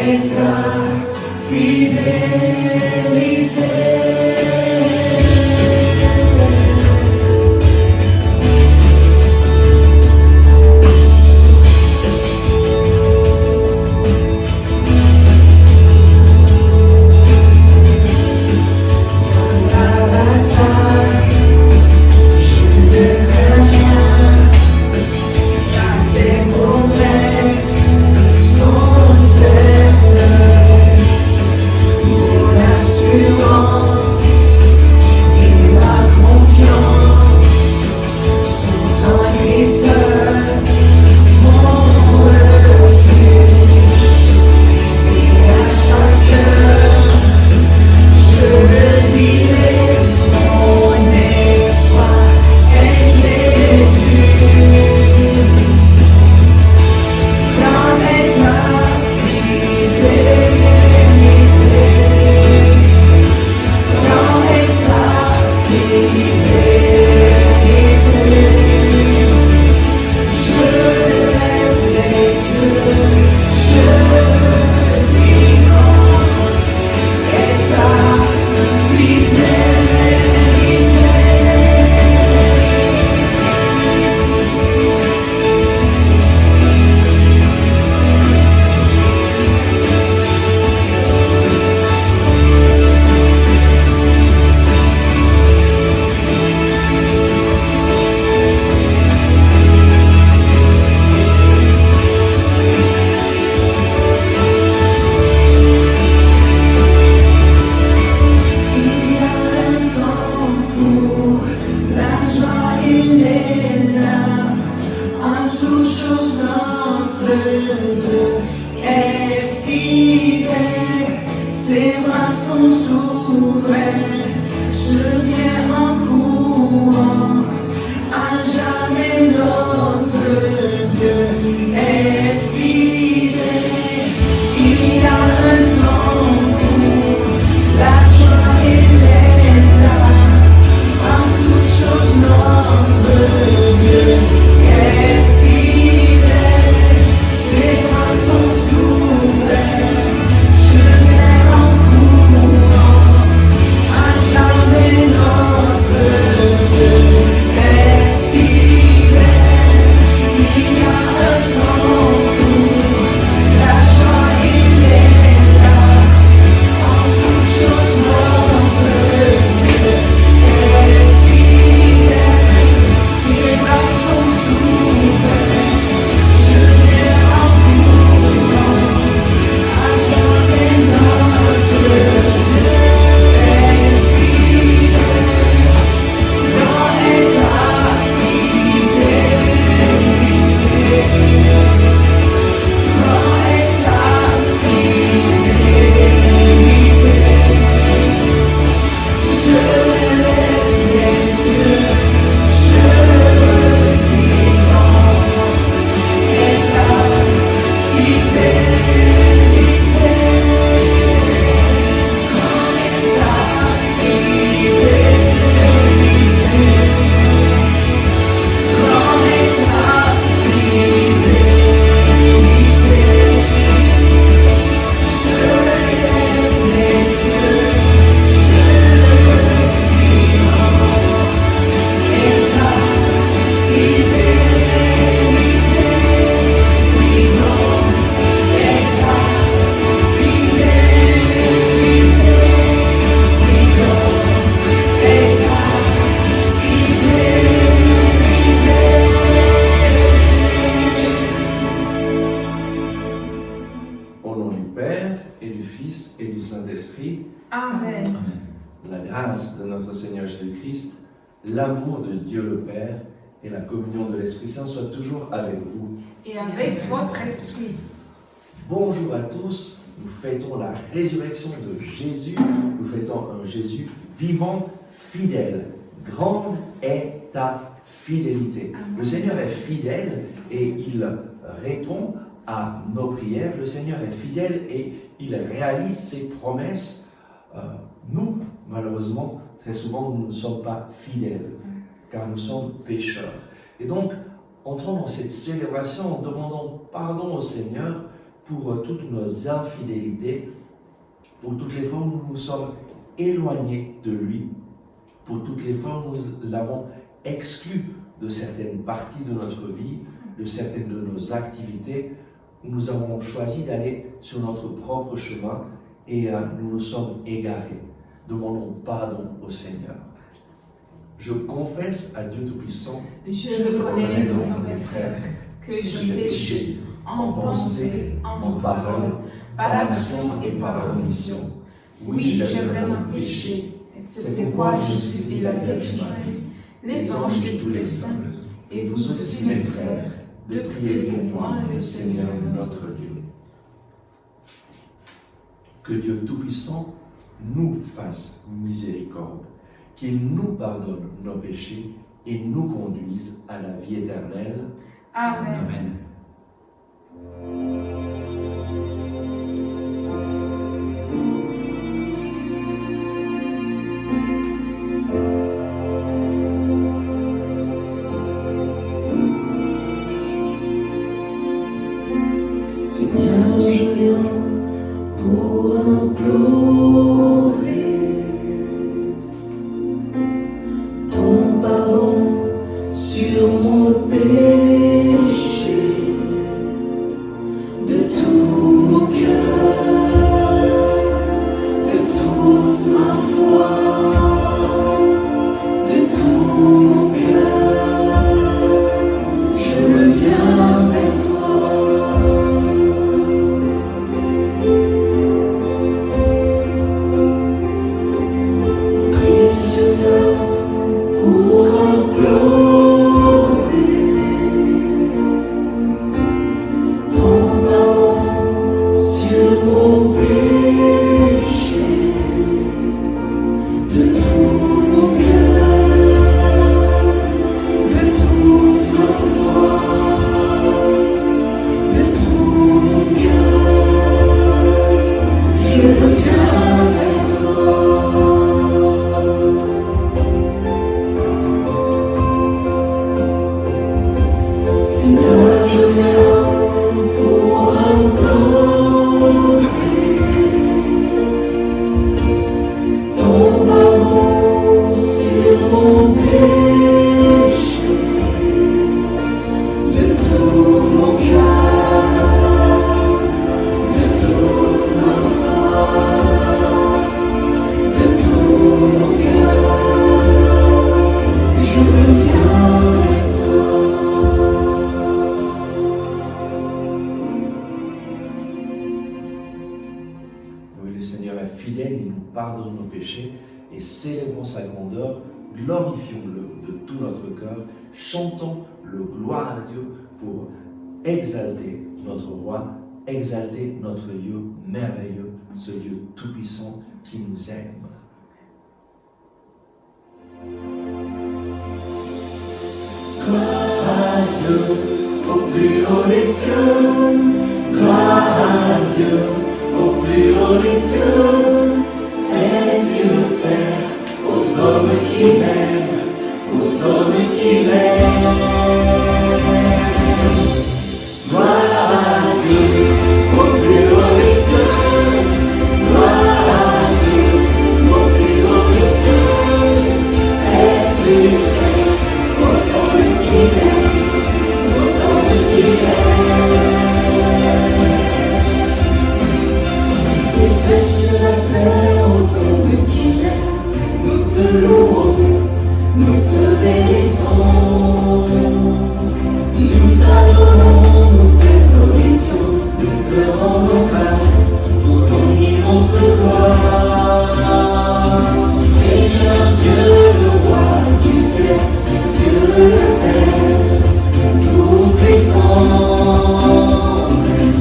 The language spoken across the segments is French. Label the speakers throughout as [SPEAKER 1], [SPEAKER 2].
[SPEAKER 1] est ta fidélité.
[SPEAKER 2] Amen.
[SPEAKER 3] La grâce de notre Seigneur Jésus-Christ, l'amour de Dieu le Père et la communion de l'Esprit Saint soient toujours avec vous.
[SPEAKER 2] Et avec votre esprit.
[SPEAKER 3] Bonjour à tous, nous fêtons la résurrection de Jésus, nous fêtons un Jésus vivant, fidèle. Grande est ta fidélité.
[SPEAKER 2] Amen.
[SPEAKER 3] Le Seigneur est fidèle et il répond à nos prières. Le Seigneur est fidèle et il réalise ses promesses. Nous, malheureusement, très souvent, nous ne sommes pas fidèles, car nous sommes pécheurs. Et donc, entrons dans cette célébration en demandant pardon au Seigneur pour toutes nos infidélités, pour toutes les fois où nous nous sommes éloignés de lui, pour toutes les fois où nous l'avons exclu de certaines parties de notre vie, de certaines de nos activités, où nous avons choisi d'aller sur notre propre chemin et nous nous sommes égarés. Demandons pardon au Seigneur. Je confesse à Dieu Tout-Puissant,
[SPEAKER 2] Je reconnais devant mes frères que je péché en pensée, en parole, par action et par omission. Oui, j'ai vraiment péché. C'est pourquoi je supplie la Vierge Marie, les anges et tous les saints, et vous aussi mes frères, de prier pour moi le Seigneur notre Dieu.
[SPEAKER 3] Que Dieu Tout-Puissant nous fasse miséricorde, qu'il nous pardonne nos péchés et nous conduise à la vie éternelle.
[SPEAKER 2] Amen.
[SPEAKER 3] Amen.
[SPEAKER 1] Seigneur, je viens pour implorer ton pardon sur mon péché, de tout mon cœur, de toute ma foi, de tout mon cœur, je viens vers toi. Pour implorer ton pardon sur mon péché, de tout mon cœur, de toute ma foi, de tout mon cœur, je viens vers toi. Seigneur, je viens pour implorer ton pardon sur mon péché, de tout mon cœur, de toute ma foi, de tout mon cœur, je viens vers toi.
[SPEAKER 3] Oui, le Seigneur est fidèle, il nous pardonne nos péchés et célébrons sa grandeur, glorifions-le de tout notre cœur, chantons le gloire à Dieu pour exalter notre roi, exalter notre Dieu merveilleux, ce Dieu tout-puissant qui nous aime.
[SPEAKER 1] Gloire à Dieu, au plus haut des cieux. Gloire à Dieu, au plus haut des cieux. Paix sur terre, aux hommes qui l'aiment, aux hommes qui l'aiment. Gloire à Dieu, au plus haut des cieux. Gloire à Dieu, au plus haut des cieux. Paix sur terre, aux hommes qui l'aiment, aux hommes qui l'aiment. Et paix sur la terre, aux hommes qui l'aiment. Nous te louons, nous te bénissons. Nous t'adorons, nous te glorifions, nous te rendons grâce pour ton immense gloire. Seigneur Dieu, le roi du ciel, Dieu le Père, tout-puissant.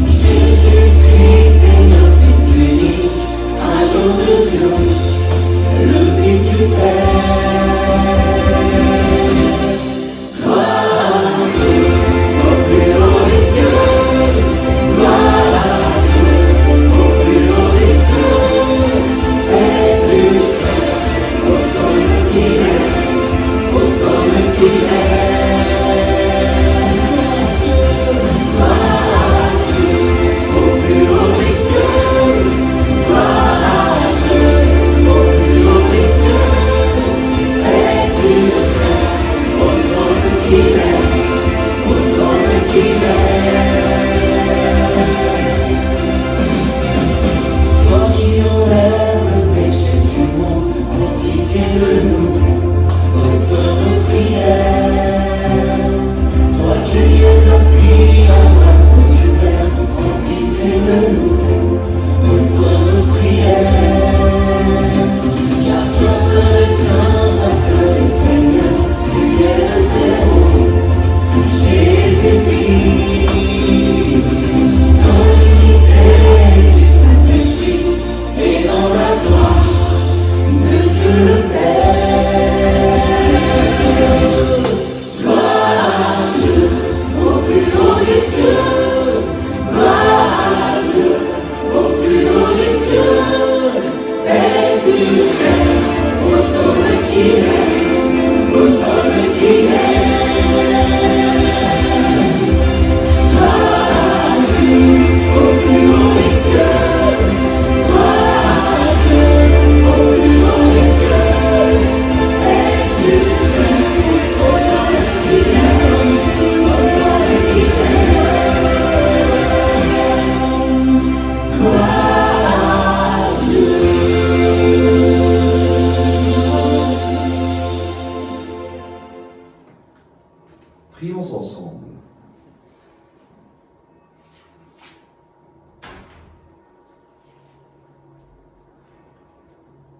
[SPEAKER 1] Jésus-Christ, Seigneur, Fils unique, agneau de Dieu, le Fils du Père.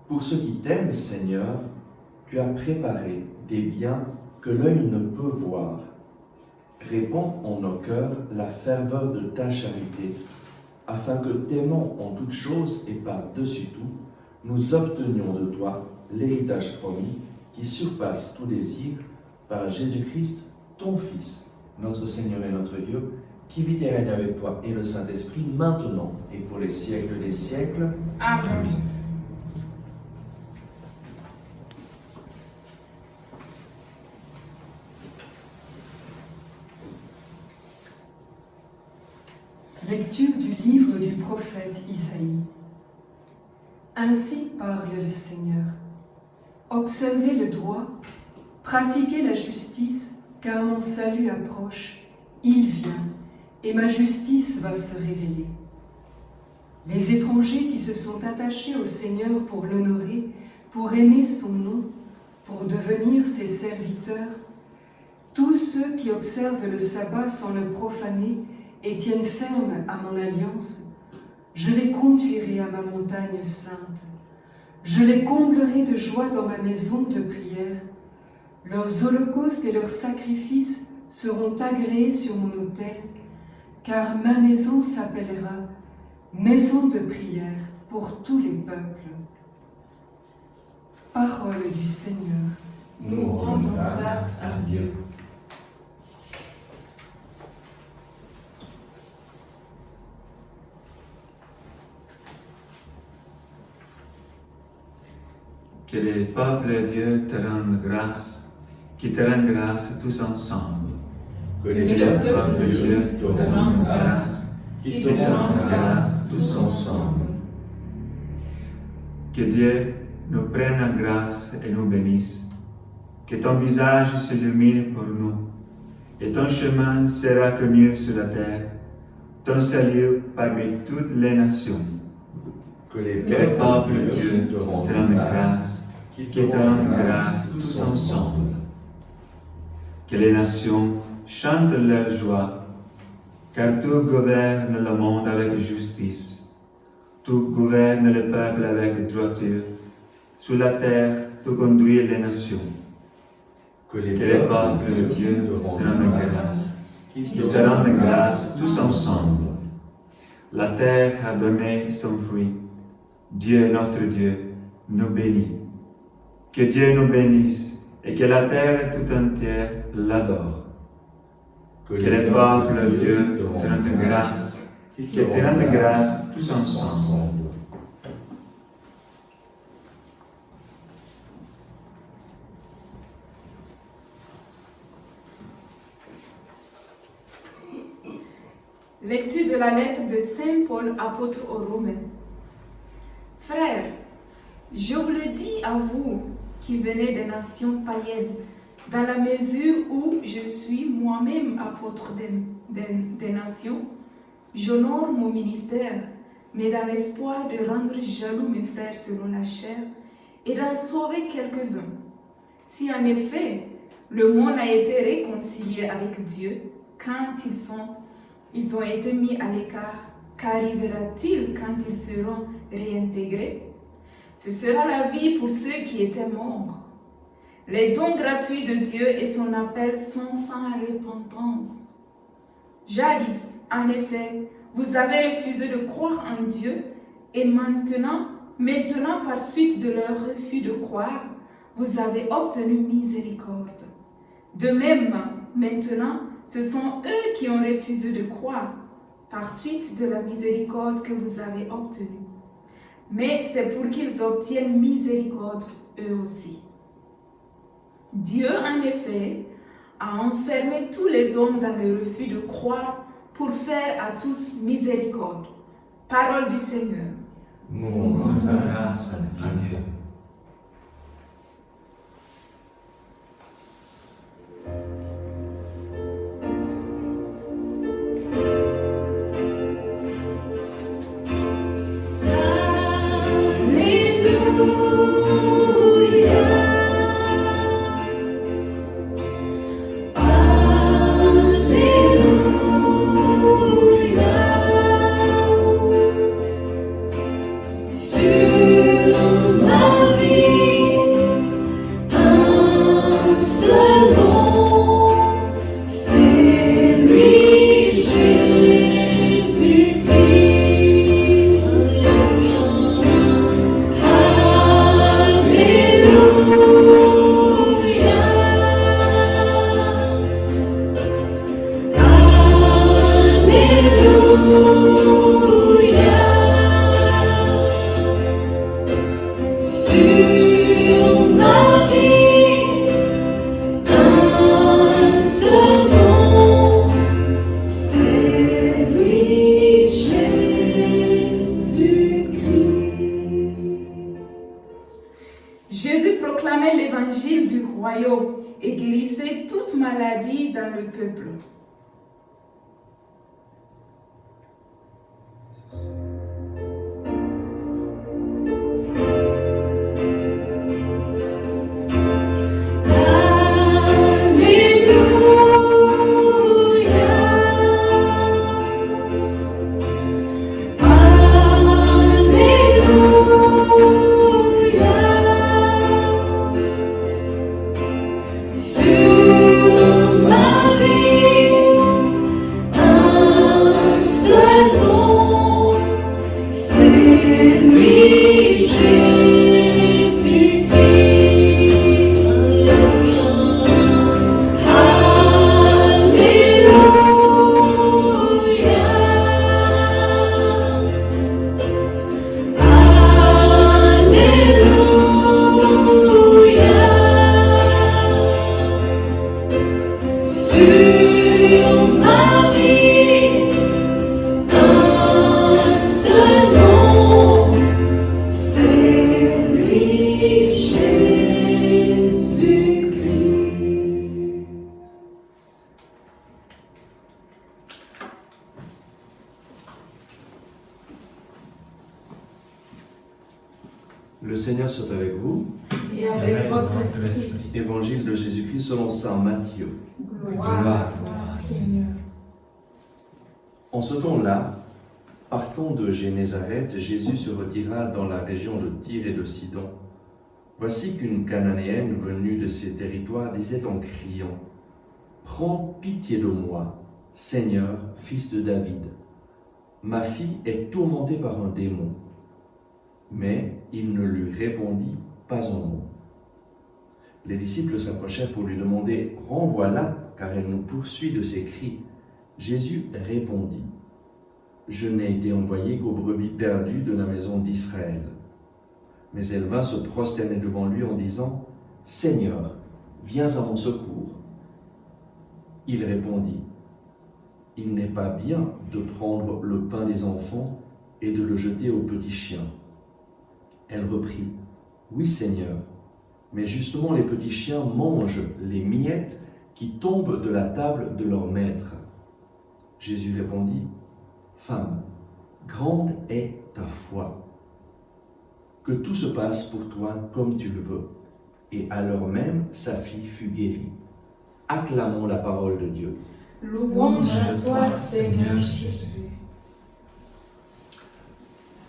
[SPEAKER 3] Pour ceux qui t'aiment, Seigneur, tu as préparé des biens que l'œil ne peut voir. Répands en nos cœurs la ferveur de ta charité, afin que, t'aimant en toutes choses et par-dessus tout, nous obtenions de toi l'héritage promis qui surpasse tout désir, par Jésus-Christ, ton Fils, notre Seigneur et notre Dieu, qui vit et règne avec toi et le Saint-Esprit, maintenant et pour les siècles des siècles.
[SPEAKER 2] Amen.
[SPEAKER 4] Lecture du livre du prophète Isaïe. Ainsi parle le Seigneur. Observez le droit, pratiquez la justice, car mon salut approche, il vient, et ma justice va se révéler. Les étrangers qui se sont attachés au Seigneur pour l'honorer, pour aimer son nom, pour devenir ses serviteurs, tous ceux qui observent le sabbat sans le profaner et tiennent ferme à mon alliance, je les conduirai à ma montagne sainte. Je les comblerai de joie dans ma maison de prière. Leurs holocaustes et leurs sacrifices seront agréés sur mon autel, car ma maison s'appellera maison de prière pour tous les peuples. Parole du Seigneur.
[SPEAKER 1] Nous rendons grâce à Dieu.
[SPEAKER 5] Que les peuples de Dieu te rendent grâce, qui te rendent grâce tous ensemble.
[SPEAKER 1] Que les peuples de Dieu te rendent grâce, qui te rendent grâce tous ensemble.
[SPEAKER 5] Que Dieu nous prenne en grâce et nous bénisse. Que ton visage s'illumine pour nous, et ton chemin sera connu sur la terre, ton salut parmi toutes les nations.
[SPEAKER 3] Que les
[SPEAKER 5] Que les peuples de Dieu te rendent grâce, qui te rendent grâce tous ensemble. Que les nations chantent leur joie, car tu gouvernes le monde avec justice. Tu gouvernes le peuple avec droiture. Sur la terre, tu conduis les nations.
[SPEAKER 3] Que les
[SPEAKER 5] Que les peuples de Dieu te rendent grâce, qui te rendent grâce tous ensemble. La terre a donné son fruit. Dieu, notre Dieu, nous bénit. Que Dieu nous bénisse et que la terre tout entière l'adore. Que les peuples de Dieu te rendent grâce, qui te rendent grâce tous ensemble.
[SPEAKER 2] Lecture de la lettre de Saint Paul, apôtre aux Romains. Frères, je vous le dis à vous qui venez des nations païennes, dans la mesure où je suis moi-même apôtre des nations, j'honore mon ministère, mais dans l'espoir de rendre jaloux mes frères selon la chair et d'en sauver quelques-uns. Si en effet le monde a été réconcilié avec Dieu quand ils ont été mis à l'écart, qu'arrivera-t-il quand ils seront réintégrés? Ce sera la vie pour ceux qui étaient morts. Les dons gratuits de Dieu et son appel sont sans repentance. Jadis, en effet, vous avez refusé de croire en Dieu et maintenant, par suite de leur refus de croire, vous avez obtenu miséricorde. De même, maintenant, ce sont eux qui ont refusé de croire, par suite de la miséricorde que vous avez obtenue. Mais c'est pour qu'ils obtiennent miséricorde eux aussi. Dieu, en effet, a enfermé tous les hommes dans le refus de croire pour faire à tous miséricorde. Parole du Seigneur.
[SPEAKER 1] Nous rendons grâce à Dieu.
[SPEAKER 6] Sur ma
[SPEAKER 2] royaume et guérissez toute maladie dans le peuple.
[SPEAKER 3] Le Seigneur soit avec vous.
[SPEAKER 2] Et avec votre esprit.
[SPEAKER 3] Évangile de Jésus-Christ selon saint Matthieu.
[SPEAKER 2] Gloire à toi, Seigneur.
[SPEAKER 3] En ce temps-là, partant de Génézareth, Jésus se retira dans la région de Tyr et de Sidon. Voici qu'une Cananéenne venue de ces territoires disait en criant : « Prends pitié de moi, Seigneur, fils de David. Ma fille est tourmentée par un démon. » Mais il ne lui répondit pas un mot. Les disciples s'approchèrent pour lui demander « Renvoie-la, car elle nous poursuit de ses cris. » Jésus répondit : « Je n'ai été envoyé qu'aux brebis perdues de la maison d'Israël. » Mais elle vint se prosterner devant lui en disant : « Seigneur, viens à mon secours. » Il répondit : « Il n'est pas bien de prendre le pain des enfants et de le jeter aux petits chiens. » Elle reprit : « Oui, Seigneur, mais justement les petits chiens mangent les miettes qui tombent de la table de leur maître. » Jésus répondit : « Femme, grande est ta foi. Que tout se passe pour toi comme tu le veux. » Et à l'heure même, sa fille fut guérie. Acclamons la parole de Dieu.
[SPEAKER 2] Louange à toi, Seigneur Jésus.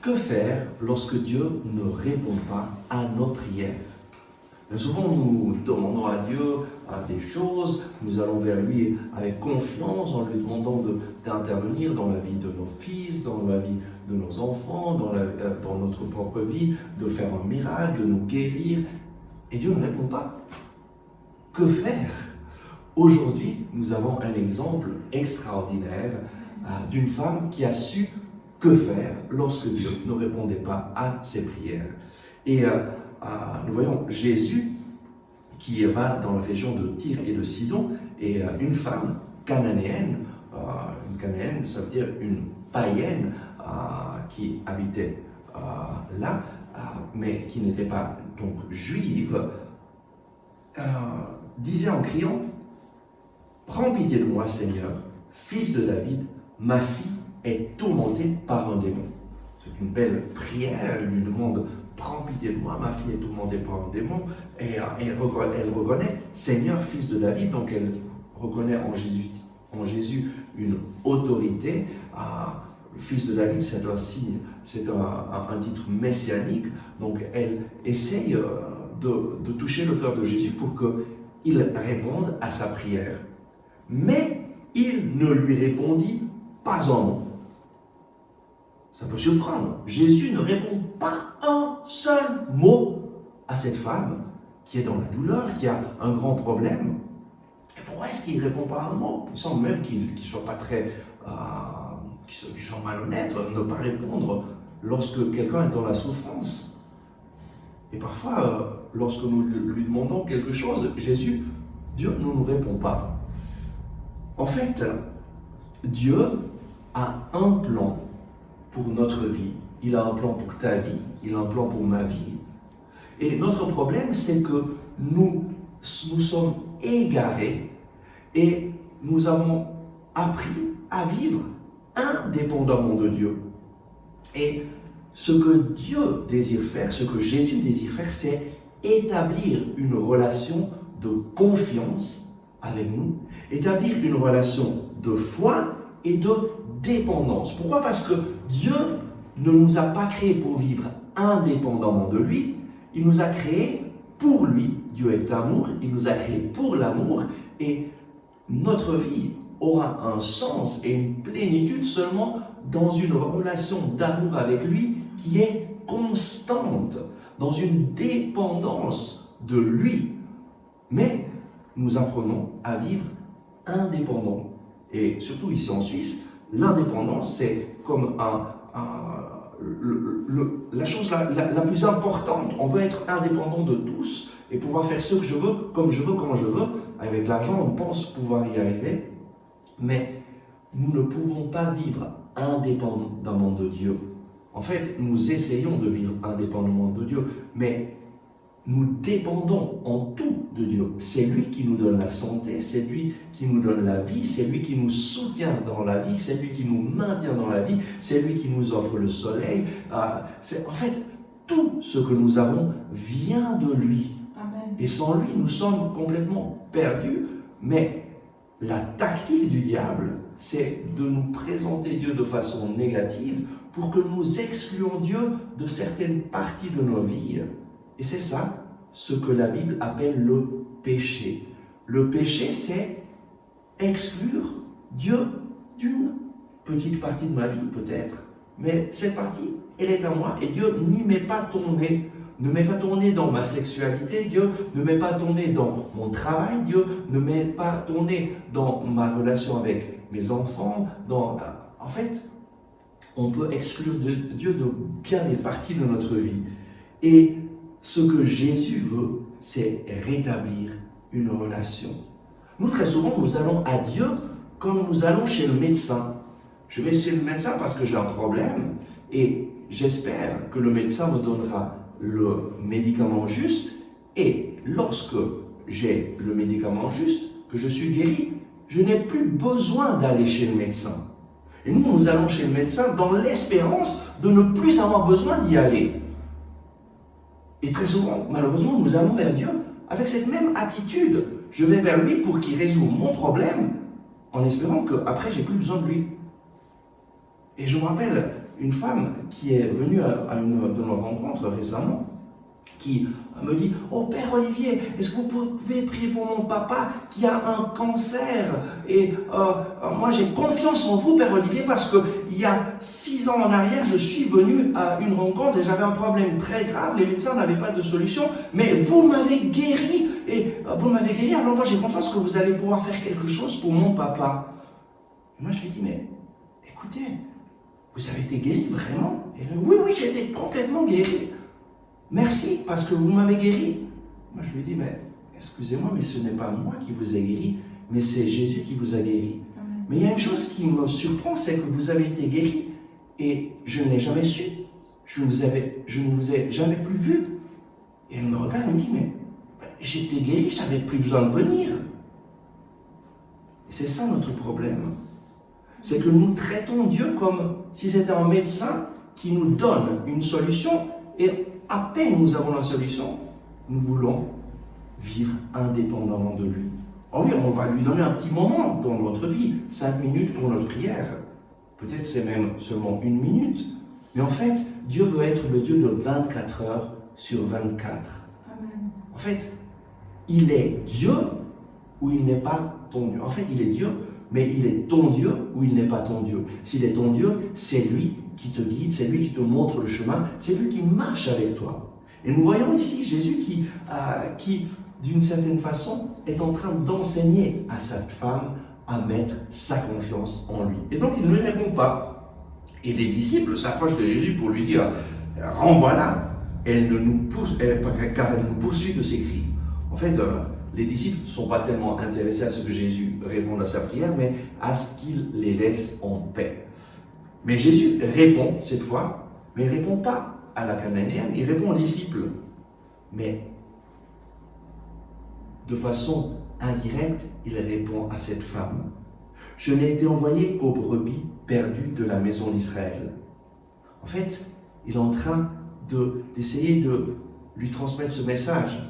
[SPEAKER 3] Que faire lorsque Dieu ne répond pas à nos prières? Bien souvent, nous demandons à Dieu des choses, nous allons vers lui avec confiance en lui demandant d'intervenir dans la vie de nos fils, dans la vie de nos enfants, dans notre propre vie, de faire un miracle, de nous guérir. Et Dieu ne répond pas. Que faire? Aujourd'hui, nous avons un exemple extraordinaire d'une femme qui a su que faire lorsque Dieu ne répondait pas à ses prières. Et nous voyons Jésus qui va dans la région de Tyr et de Sidon, et une femme cananéenne, ça veut dire une païenne qui habitait là, mais qui n'était pas donc juive, disait en criant : « Prends pitié de moi, Seigneur, fils de David, ma fille est tourmentée par un démon. » C'est une belle prière, elle lui demande « Prends pitié de moi, ma fille est tourmentée par un démon. » Et elle reconnaît « Seigneur, fils de David », donc elle reconnaît en Jésus une autorité. Le fils de David, c'est un signe, c'est un titre messianique, donc elle essaye de toucher le cœur de Jésus pour qu'il réponde à sa prière. Mais il ne lui répondit pas un mot. Ça peut surprendre. Jésus ne répond pas un seul mot à cette femme qui est dans la douleur, qui a un grand problème. Et pourquoi est-ce qu'il ne répond pas un mot? Il semble même qu'il ne soit pas très... qu'il soit malhonnête, ne pas répondre lorsque quelqu'un est dans la souffrance. Et parfois, lorsque nous lui demandons quelque chose, Dieu ne nous répond pas. En fait, Dieu a un plan pour notre vie. Il a un plan pour ta vie, il a un plan pour ma vie. Et notre problème, c'est que nous nous sommes égarés et nous avons appris à vivre indépendamment de Dieu. Et ce que Dieu désire faire, ce que Jésus désire faire, c'est établir une relation de confiance avec nous, établir une relation de foi et de dépendance. Pourquoi? Parce que Dieu ne nous a pas créés pour vivre indépendamment de lui, il nous a créés pour lui. Dieu est amour, il nous a créés pour l'amour et notre vie aura un sens et une plénitude seulement dans une relation d'amour avec lui qui est constante, dans une dépendance de lui. Mais nous apprenons à vivre indépendants. Et surtout ici en Suisse, l'indépendance, c'est comme la chose la plus importante. On veut être indépendant de tous et pouvoir faire ce que je veux, comme je veux, quand je veux. Avec l'argent, on pense pouvoir y arriver. Mais nous ne pouvons pas vivre indépendamment de Dieu. En fait, nous essayons de vivre indépendamment de Dieu, mais nous dépendons en tout de Dieu. C'est lui qui nous donne la santé, c'est lui qui nous donne la vie, c'est lui qui nous soutient dans la vie, c'est lui qui nous maintient dans la vie, c'est lui qui nous offre le soleil. En fait, tout ce que nous avons vient de lui.
[SPEAKER 2] Amen.
[SPEAKER 3] Et sans lui, nous sommes complètement perdus. Mais la tactique du diable, c'est de nous présenter Dieu de façon négative pour que nous excluons Dieu de certaines parties de nos vies. Et c'est ça, ce que la Bible appelle le péché. Le péché, c'est exclure Dieu d'une petite partie de ma vie, peut-être. Mais cette partie, elle est à moi. Et Dieu n'y met pas ton nez. Ne met pas ton nez dans ma sexualité. Dieu ne met pas ton nez dans mon travail. Dieu ne met pas ton nez dans ma relation avec mes enfants. En fait, on peut exclure Dieu de bien des parties de notre vie. Et ce que Jésus veut, c'est rétablir une relation. Nous, très souvent, nous allons à Dieu comme nous allons chez le médecin. Je vais chez le médecin parce que j'ai un problème et j'espère que le médecin me donnera le médicament juste et lorsque j'ai le médicament juste, que je suis guéri, je n'ai plus besoin d'aller chez le médecin. Et nous allons chez le médecin dans l'espérance de ne plus avoir besoin d'y aller. Et très souvent, malheureusement, nous allons vers Dieu avec cette même attitude. Je vais vers lui pour qu'il résolve mon problème en espérant qu'après, j'ai plus besoin de lui. Et je me rappelle une femme qui est venue à une de nos rencontres récemment, qui me dit « Oh Père Olivier, est-ce que vous pouvez prier pour mon papa qui a un cancer ?» Et moi j'ai confiance en vous Père Olivier parce qu'il y a 6 ans en arrière, je suis venu à une rencontre et j'avais un problème très grave, les médecins n'avaient pas de solution, mais vous m'avez guéri, alors moi j'ai confiance que vous allez pouvoir faire quelque chose pour mon papa. Et moi je lui ai dit « Mais écoutez, vous avez été guéri vraiment ?» Et elle dit « Oui, j'ai été complètement guéri. Merci, parce que vous m'avez guéri. » Moi, je lui dis, mais excusez-moi, mais ce n'est pas moi qui vous ai guéri, mais c'est Jésus qui vous a guéri. Amen. Mais il y a une chose qui me surprend, c'est que vous avez été guéri et je ne l'ai jamais su. Je ne vous ai jamais plus vu. Et elle me regarde et me dit, mais j'étais guéri, je n'avais plus besoin de venir. Et c'est ça notre problème. C'est que nous traitons Dieu comme si c'était un médecin qui nous donne une solution et à peine nous avons la solution, nous voulons vivre indépendamment de lui. Oh oui, on va lui donner un petit moment dans notre vie, 5 minutes pour notre prière. Peut-être c'est même seulement 1 minute. Mais en fait, Dieu veut être le Dieu de 24 heures sur 24.
[SPEAKER 2] Amen.
[SPEAKER 3] En fait, il est Dieu ou il n'est pas ton Dieu. En fait, il est Dieu, mais il est ton Dieu ou il n'est pas ton Dieu. S'il est ton Dieu, c'est lui qui te guide, c'est lui qui te montre le chemin, c'est lui qui marche avec toi. Et nous voyons ici Jésus qui d'une certaine façon, est en train d'enseigner à cette femme à mettre sa confiance en lui. Et donc, il ne lui répond pas. Et les disciples s'approchent de Jésus pour lui dire « Renvoie-la !» car elle nous poursuit de ses cris. En fait, les disciples ne sont pas tellement intéressés à ce que Jésus réponde à sa prière, mais à ce qu'il les laisse en paix. Mais Jésus répond cette fois, mais il ne répond pas à la Cananéenne, il répond aux disciples. Mais de façon indirecte, il répond à cette femme. Je n'ai été envoyé qu'aux brebis perdues de la maison d'Israël. En fait, il est en train d'essayer de lui transmettre ce message.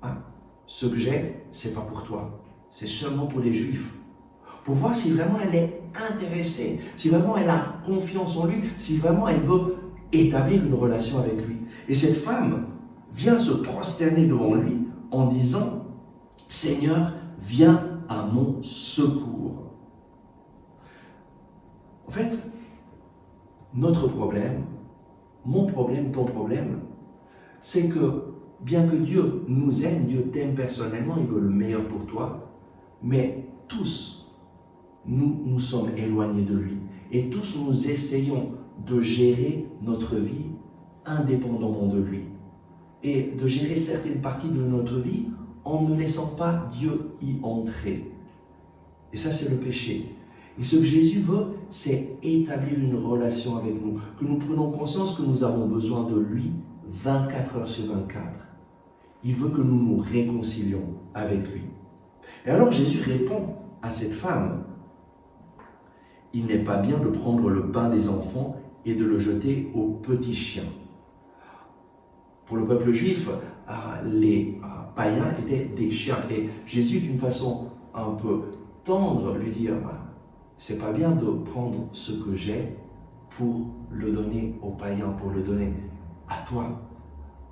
[SPEAKER 3] Ah, ce que j'ai, c'est pas pour toi, c'est seulement pour les Juifs. Pour voir si vraiment elle est intéressée, si vraiment elle a confiance en lui, si vraiment elle veut établir une relation avec lui. Et cette femme vient se prosterner devant lui en disant « Seigneur, viens à mon secours ». En fait, notre problème, mon problème, ton problème, c'est que bien que Dieu nous aime, Dieu t'aime personnellement, il veut le meilleur pour toi, mais tous, nous sommes éloignés de lui. Et tous nous essayons de gérer notre vie indépendamment de lui. Et de gérer certaines parties de notre vie en ne laissant pas Dieu y entrer. Et ça, c'est le péché. Et ce que Jésus veut, c'est établir une relation avec nous, que nous prenons conscience que nous avons besoin de lui 24 heures sur 24. Il veut que nous nous réconcilions avec lui. Et alors Jésus répond à cette femme, « Il n'est pas bien de prendre le pain des enfants et de le jeter aux petits chiens. » Pour le peuple juif, les païens étaient des chiens. Et Jésus, d'une façon un peu tendre, lui dit, « C'est pas bien de prendre ce que j'ai pour le donner aux païens, pour le donner à toi. »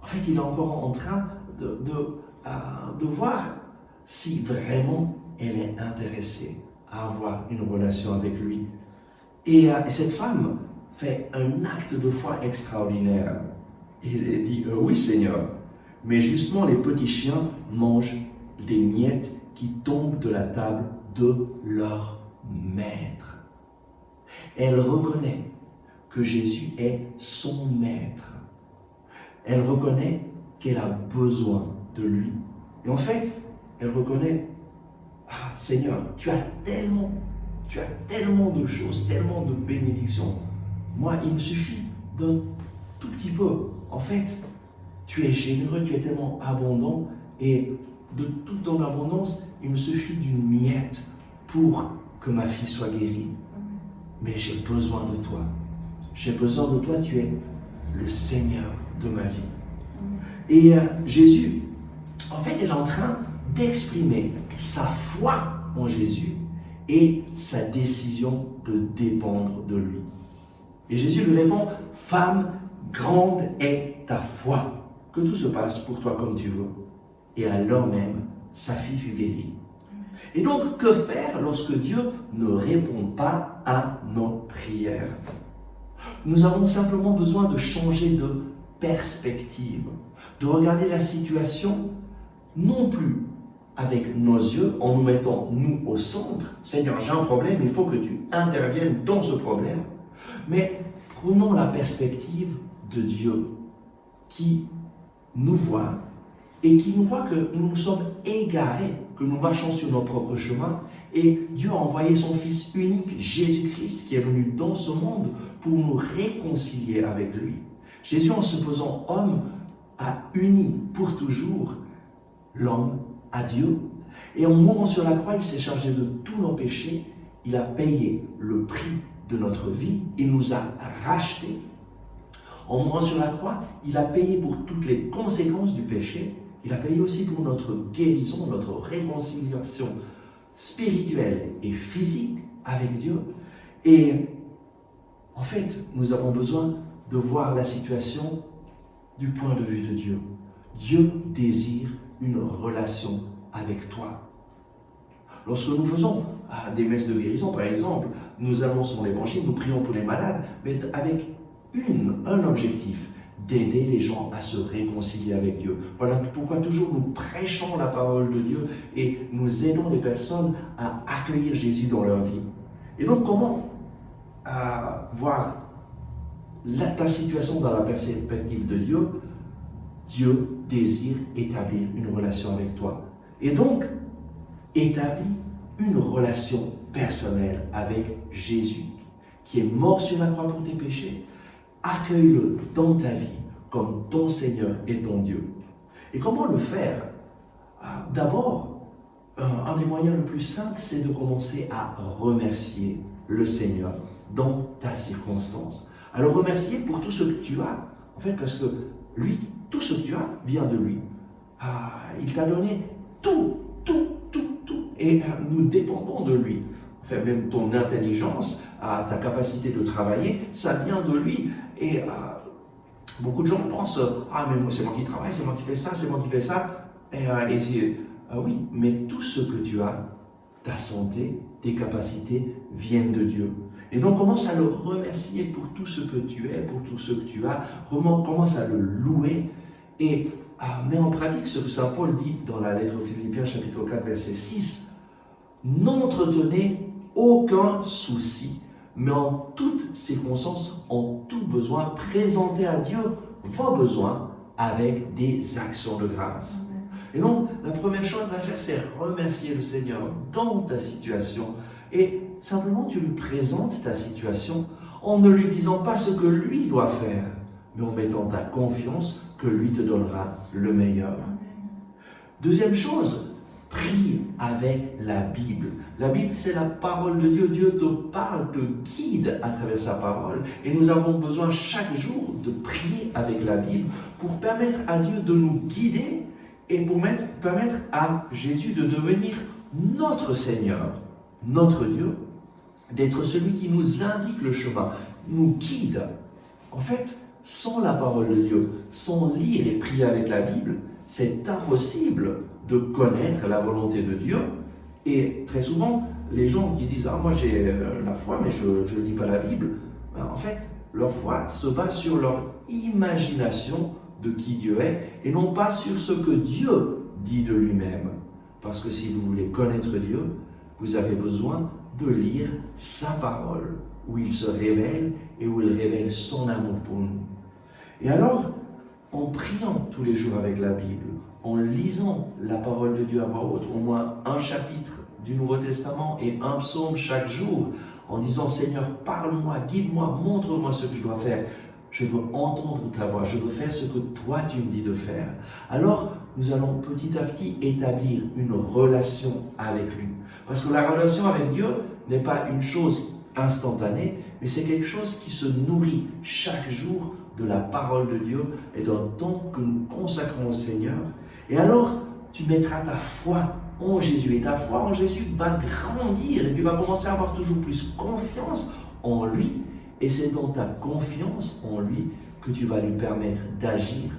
[SPEAKER 3] En fait, il est encore en train de voir si vraiment elle est intéressée à avoir une relation avec lui. Et cette femme fait un acte de foi extraordinaire. Il dit, oui Seigneur, mais justement les petits chiens mangent les miettes qui tombent de la table de leur maître. Elle reconnaît que Jésus est son maître. Elle reconnaît qu'elle a besoin de lui. Et en fait, elle reconnaît, Seigneur, tu as tellement de choses, tellement de bénédictions. Moi, il me suffit d'un tout petit peu. En fait, tu es généreux, tu es tellement abondant, et de toute ton abondance, il me suffit d'une miette pour que ma fille soit guérie. Mais j'ai besoin de toi. J'ai besoin de toi, tu es le Seigneur de ma vie. Et Jésus, en fait, il est en train d'exprimer sa foi en Jésus et sa décision de dépendre de lui. Et Jésus lui répond, « Femme, grande est ta foi, que tout se passe pour toi comme tu veux. » Et alors même, sa fille fut guérie. Et donc, que faire lorsque Dieu ne répond pas à nos prières? Nous avons simplement besoin de changer de perspective, de regarder la situation non plus avec nos yeux, en nous mettant nous au centre. Seigneur, j'ai un problème, il faut que tu interviennes dans ce problème. Mais prenons la perspective de Dieu qui nous voit et qui nous voit que nous nous sommes égarés, que nous marchons sur nos propres chemins. Et Dieu a envoyé son Fils unique, Jésus-Christ, qui est venu dans ce monde pour nous réconcilier avec lui. Jésus, en se faisant homme, a uni pour toujours l'homme à Dieu. Et en mourant sur la croix, il s'est chargé de tous nos péchés. Il a payé le prix de notre vie. Il nous a rachetés. En mourant sur la croix, il a payé pour toutes les conséquences du péché. Il a payé aussi pour notre guérison, notre réconciliation spirituelle et physique avec Dieu. Et en fait, nous avons besoin de voir la situation du point de vue de Dieu. Dieu désire une relation avec toi. Lorsque nous faisons des messes de guérison, par exemple, nous annonçons l'évangile, nous prions pour les malades, mais avec un objectif, d'aider les gens à se réconcilier avec Dieu. Voilà pourquoi toujours nous prêchons la parole de Dieu et nous aidons les personnes à accueillir Jésus dans leur vie. Et donc, comment voir ta situation dans la perspective de Dieu? Dieu désire établir une relation avec toi. Et donc, établis une relation personnelle avec Jésus, qui est mort sur la croix pour tes péchés. Accueille-le dans ta vie comme ton Seigneur et ton Dieu. Et comment le faire? d'abord, un des moyens le plus simples, c'est de commencer à remercier le Seigneur dans ta circonstance. Alors remercier pour tout ce que tu as, en fait, parce que lui, tout ce que tu as vient de lui. Il t'a donné tout, et nous dépendons de lui. Enfin, même ton intelligence, ta capacité de travailler, ça vient de lui. Et beaucoup de gens pensent, mais c'est moi qui travaille, c'est moi qui fais ça, c'est moi qui fais ça. Oui, mais tout ce que tu as, ta santé, tes capacités, viennent de Dieu. Et donc commence à le remercier pour tout ce que tu es, pour tout ce que tu as. Commence à le louer et mets en pratique ce que Saint Paul dit dans la lettre aux Philippiens, chapitre 4, verset 6. N'entretenez aucun souci, mais en toutes circonstances, en tout besoin, présentez à Dieu vos besoins avec des actions de grâce. Et donc, la première chose à faire, c'est remercier le Seigneur dans ta situation. Et simplement, tu lui présentes ta situation en ne lui disant pas ce que lui doit faire, mais en mettant ta confiance que lui te donnera le meilleur. Deuxième chose, prie avec la Bible. La Bible, c'est la parole de Dieu. Dieu te parle, te guide à travers sa parole. Et nous avons besoin chaque jour de prier avec la Bible pour permettre à Dieu de nous guider et pour permettre à Jésus de devenir notre Seigneur, notre Dieu, d'être celui qui nous indique le chemin, nous guide. En fait, sans la parole de Dieu, sans lire et prier avec la Bible, c'est impossible de connaître la volonté de Dieu. Et très souvent, les gens qui disent « moi j'ai la foi, mais je ne lis pas la Bible », en fait, leur foi se base sur leur imagination de qui Dieu est, et non pas sur ce que Dieu dit de lui-même. Parce que si vous voulez connaître Dieu, vous avez besoin de lire sa parole, où il se révèle et où il révèle son amour pour nous. Et alors, en priant tous les jours avec la Bible, en lisant la parole de Dieu à voix haute, au moins un chapitre du Nouveau Testament et un psaume chaque jour, en disant « Seigneur, parle-moi, guide-moi, montre-moi ce que je dois faire. Je veux entendre ta voix, je veux faire ce que toi tu me dis de faire. » Alors, nous allons petit à petit établir une relation avec lui. Parce que la relation avec Dieu n'est pas une chose instantanée, mais c'est quelque chose qui se nourrit chaque jour de la parole de Dieu et d'un temps que nous consacrons au Seigneur. Et alors, tu mettras ta foi en Jésus. Et ta foi en Jésus va grandir et tu vas commencer à avoir toujours plus confiance en lui. Et c'est dans ta confiance en lui que tu vas lui permettre d'agir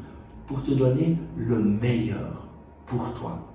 [SPEAKER 3] pour te donner le meilleur pour toi.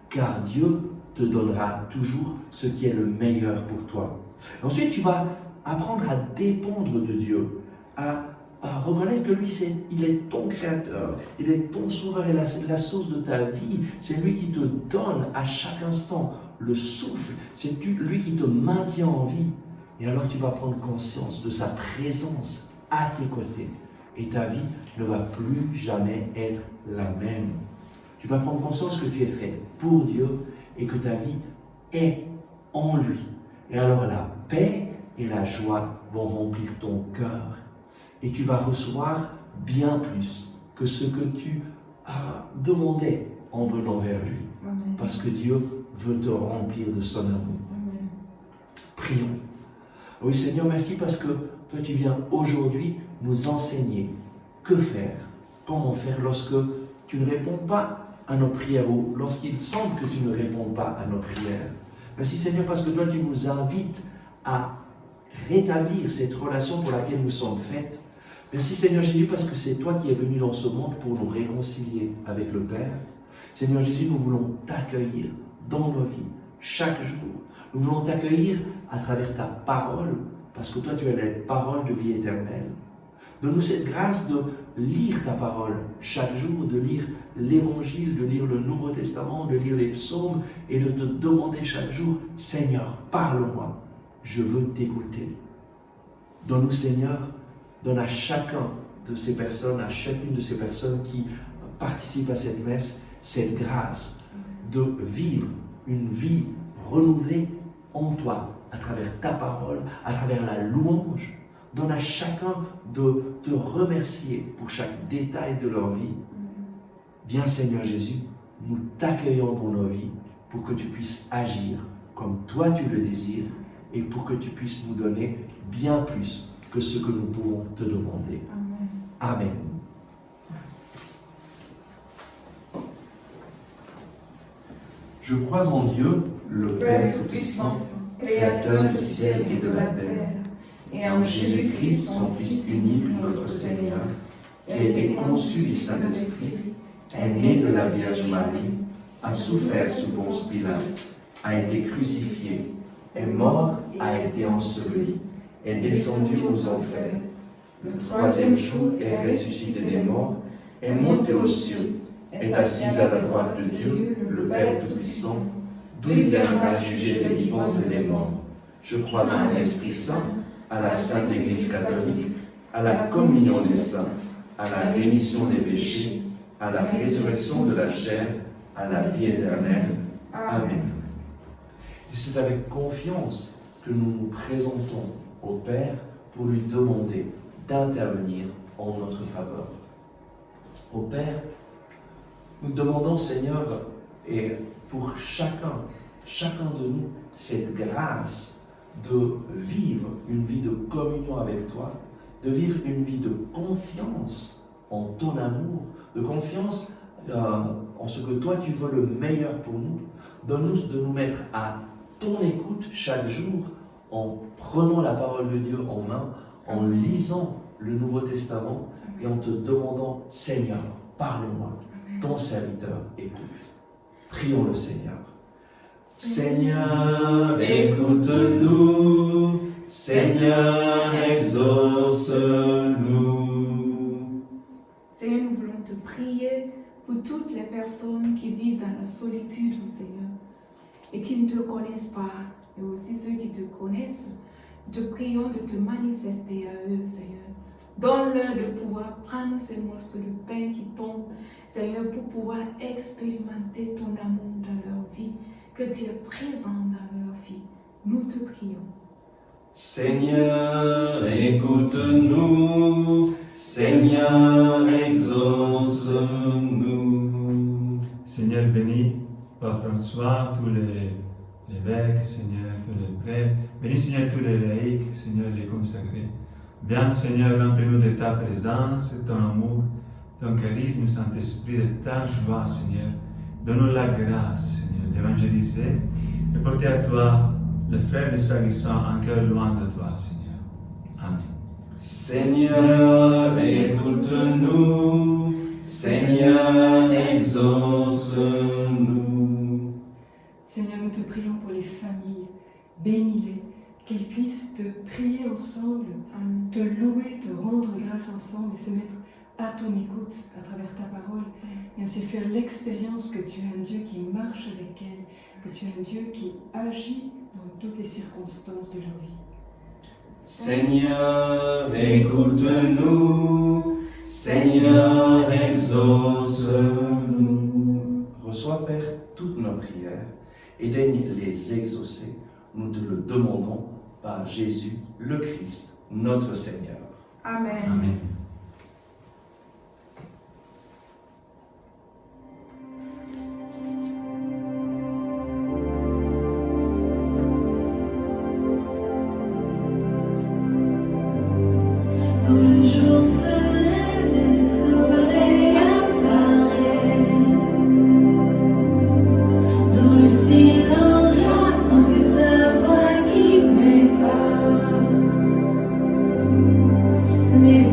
[SPEAKER 3] Car Dieu te donnera toujours ce qui est le meilleur pour toi. Ensuite, tu vas apprendre à dépendre de Dieu, à reconnaître que lui, il est ton créateur, il est ton sauveur et la source de ta vie. C'est lui qui te donne à chaque instant le souffle, c'est lui qui te maintient en vie. Et alors tu vas prendre conscience de sa présence à tes côtés. Et ta vie ne va plus jamais être la même. Tu vas prendre conscience que tu es fait pour Dieu et que ta vie est en lui. Et alors la paix et la joie vont remplir ton cœur. Et tu vas recevoir bien plus que ce que tu as demandé en venant vers lui.
[SPEAKER 2] Amen.
[SPEAKER 3] Parce que Dieu veut te remplir de son amour.
[SPEAKER 2] Amen.
[SPEAKER 3] Prions. Oui Seigneur, merci parce que toi tu viens aujourd'hui nous enseigner que faire, comment faire lorsque tu ne réponds pas à nos prières ou lorsqu'il semble que tu ne réponds pas à nos prières. Merci Seigneur parce que toi tu nous invites à rétablir cette relation pour laquelle nous sommes faits. Merci Seigneur Jésus parce que c'est toi qui es venu dans ce monde pour nous réconcilier avec le Père. Seigneur Jésus, nous voulons t'accueillir dans nos vies chaque jour. Nous voulons t'accueillir à travers ta parole parce que toi tu es la parole de vie éternelle. Donne-nous cette grâce de lire ta parole chaque jour, de lire l'Évangile, de lire le Nouveau Testament, de lire les psaumes et de te demander chaque jour, Seigneur, parle-moi, je veux t'écouter. Donne-nous Seigneur, donne à chacun de ces personnes, à chacune de ces personnes qui participent à cette messe, cette grâce de vivre une vie renouvelée en toi, à travers ta parole, à travers la louange. Donne à chacun de te remercier pour chaque détail de leur vie. Viens Seigneur Jésus, nous t'accueillons dans nos vies pour que tu puisses agir comme toi tu le désires et pour que tu puisses nous donner bien plus que ce que nous pouvons te demander. Amen. Je crois en Dieu, le Père Tout-Puissant, Créateur du ciel et de la terre, et en Jésus-Christ, son Fils unique, notre Seigneur, qui a été conçu du Saint-Esprit, est né de la Vierge Marie, a souffert sous Ponce Pilate, a été crucifié, est mort, a été enseveli, est descendu aux enfers. Le troisième jour est ressuscité des morts, est monté aux cieux, est assis à la droite de Dieu, le Père Tout-Puissant, d'où il viendra juger les vivants et les morts. Je crois en l'Esprit Saint, à la Sainte Église catholique, à la communion des saints, à la rémission des péchés, à la résurrection de la chair, à la vie éternelle. Amen. Et c'est avec confiance que nous nous présentons au Père pour lui demander d'intervenir en notre faveur. Au Père, nous demandons, Seigneur, et pour chacun de nous, cette grâce de vivre une vie de communion avec toi, de vivre une vie de confiance en ton amour, de confiance en ce que toi tu veux le meilleur pour nous. Donne-nous de nous mettre à ton écoute chaque jour en prenant la parole de Dieu en main, en lisant le Nouveau Testament et en te demandant, Seigneur, parle-moi, ton serviteur écoute. Prions le Seigneur. Seigneur, écoute-nous. Seigneur, exauce-nous.
[SPEAKER 2] Seigneur, nous voulons te prier pour toutes les personnes qui vivent dans la solitude, Seigneur, et qui ne te connaissent pas, et aussi ceux qui te connaissent. Te prions de te manifester à eux, Seigneur. Donne-leur de pouvoir prendre ces morceaux de pain qui tombent, Seigneur, pour pouvoir expérimenter ton amour dans leur vie, que tu es présent dans leur vie. Nous te prions.
[SPEAKER 3] Seigneur, écoute-nous. Seigneur, exauce-nous.
[SPEAKER 5] Seigneur, bénis par François, tous les évêques, Seigneur, tous les prêtres. Bénis, Seigneur, tous les laïcs, Seigneur, les consacrés. Viens, Seigneur, remplis-nous de ta présence, de ton amour, ton charisme, Saint-Esprit, de ta joie, Seigneur. Donne-nous la grâce, Seigneur, d'évangéliser et porter à toi les frères de s'agissant en cœur loin de toi, Seigneur. Amen.
[SPEAKER 3] Seigneur, écoute-nous. Seigneur, exauce-nous.
[SPEAKER 4] Seigneur, nous te prions pour les familles. Bénis-les, qu'elles puissent te prier ensemble, te louer, te rendre grâce ensemble et se mettre à ton écoute à travers ta parole. Et ainsi faire l'expérience que tu es un Dieu qui marche avec elles, que tu es un Dieu qui agit dans toutes les circonstances de leur vie.
[SPEAKER 3] Seigneur, écoute-nous. Seigneur, exauce-nous. Reçois, Père, toutes nos prières et daigne les exaucer. Nous te le demandons par Jésus, le Christ, notre Seigneur.
[SPEAKER 2] Amen.
[SPEAKER 5] Amen.
[SPEAKER 1] Quand le jour se lève et le soleil apparaît, dans le silence j'entends que ta voix guide mes pas. Les